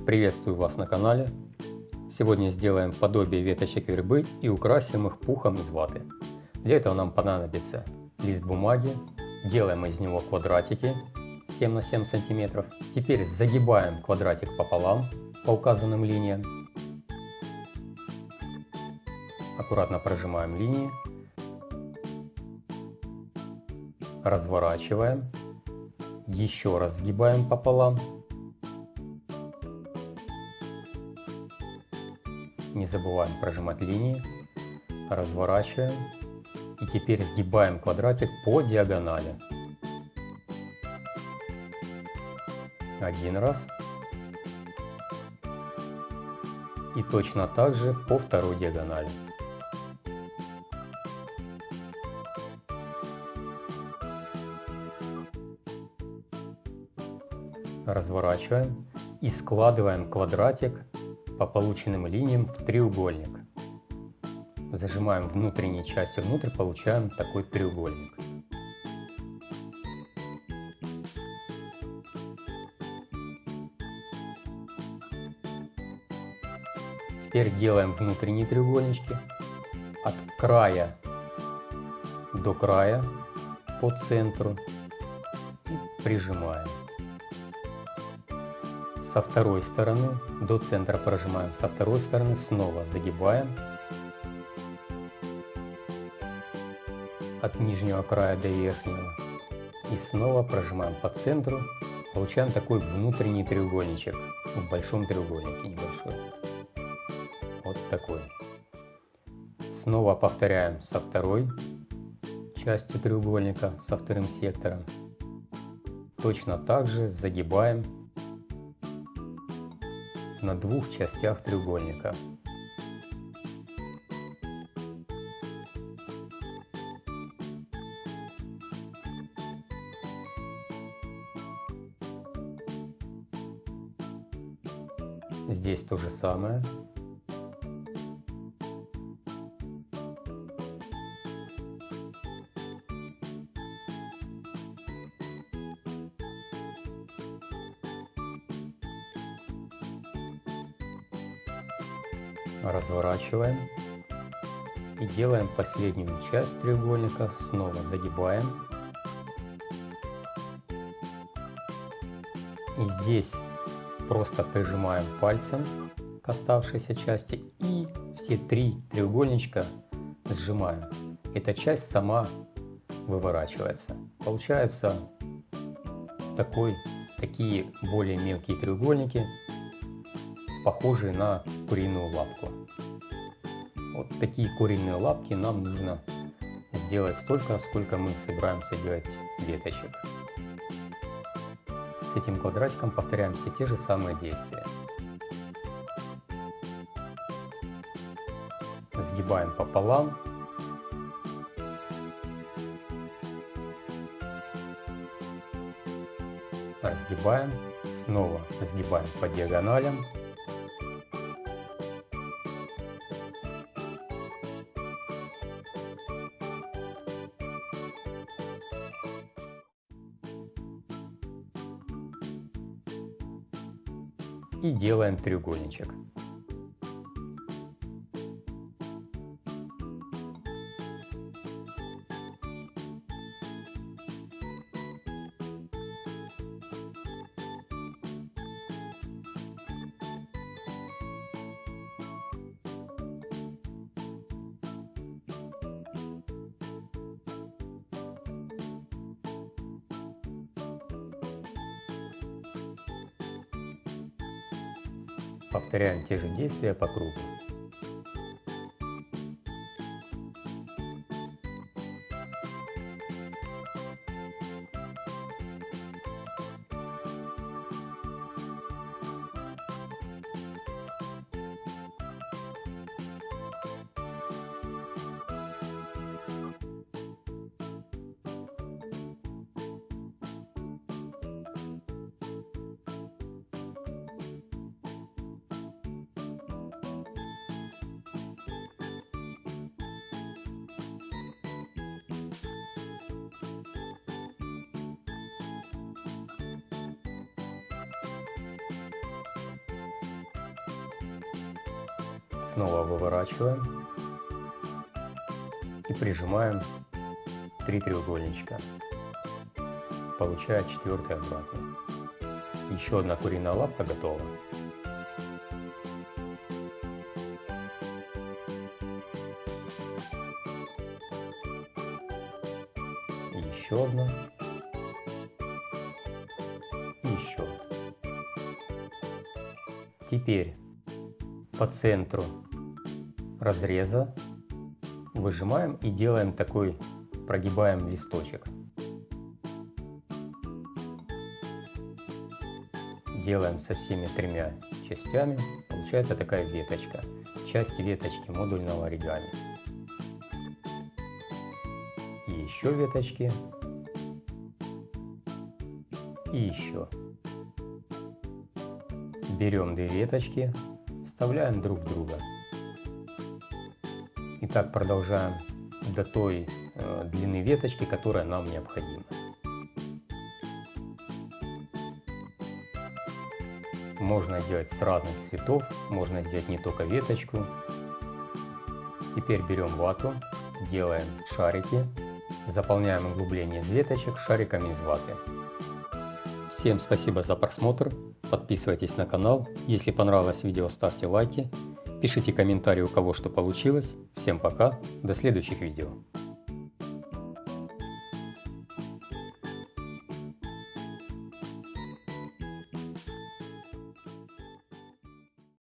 Приветствую вас на канале. Сегодня сделаем подобие веточек вербы и украсим их пухом из ваты. Для этого нам понадобится лист бумаги. Делаем из него квадратики 7 на 7 сантиметров. Теперь загибаем квадратик пополам по указанным линиям. Аккуратно прожимаем линии. Разворачиваем. Еще раз сгибаем пополам. Не забываем прожимать линии. Разворачиваем. И теперь сгибаем квадратик по диагонали. Один раз. И точно так же по второй диагонали. Разворачиваем и складываем квадратик по полученным линиям в треугольник. Зажимаем внутренней частью внутрь, получаем такой треугольник. Теперь делаем внутренние треугольнички от края до края по центру и прижимаем. Со второй стороны до центра прожимаем, со второй стороны снова загибаем от нижнего края до верхнего и снова прожимаем по центру. Получаем такой внутренний треугольничек в большом треугольнике небольшой. Вот такой. Снова повторяем со второй частью треугольника, со вторым сектором. Точно так же загибаем на двух частях треугольника. Здесь то же самое. Разворачиваем и делаем последнюю часть треугольника, снова загибаем. И здесь просто прижимаем пальцем к оставшейся части и все три треугольничка сжимаем. Эта часть сама выворачивается. Получается такие более мелкие треугольники, похожие на куриную лапку. Вот такие куриные лапки нам нужно сделать столько, сколько мы собираемся делать веточек. С этим квадратиком повторяем все те же самые действия. Сгибаем пополам. Разгибаем. Снова сгибаем по диагоналям. И делаем треугольничек. Повторяем те же действия по кругу. Снова выворачиваем и прижимаем 3 треугольничка, получая 4-й обратно. Еще одна куриная лапка готова. Еще одна. И еще. Теперь по центру разреза выжимаем и делаем такой, прогибаем листочек. Делаем со всеми 3 частями. Получается такая веточка. Части веточки модульного оригами. И еще веточки. И еще. Берем 2 веточки, вставляем друг в друга. И так продолжаем до той длины веточки, которая нам необходима. Можно сделать с разных цветов, можно сделать не только веточку. Теперь берем вату, делаем шарики, заполняем углубление из веточек шариками из ваты. Всем спасибо за просмотр, подписывайтесь на канал, если понравилось видео, ставьте лайки, пишите комментарии, у кого что получилось. Всем пока, до следующих видео.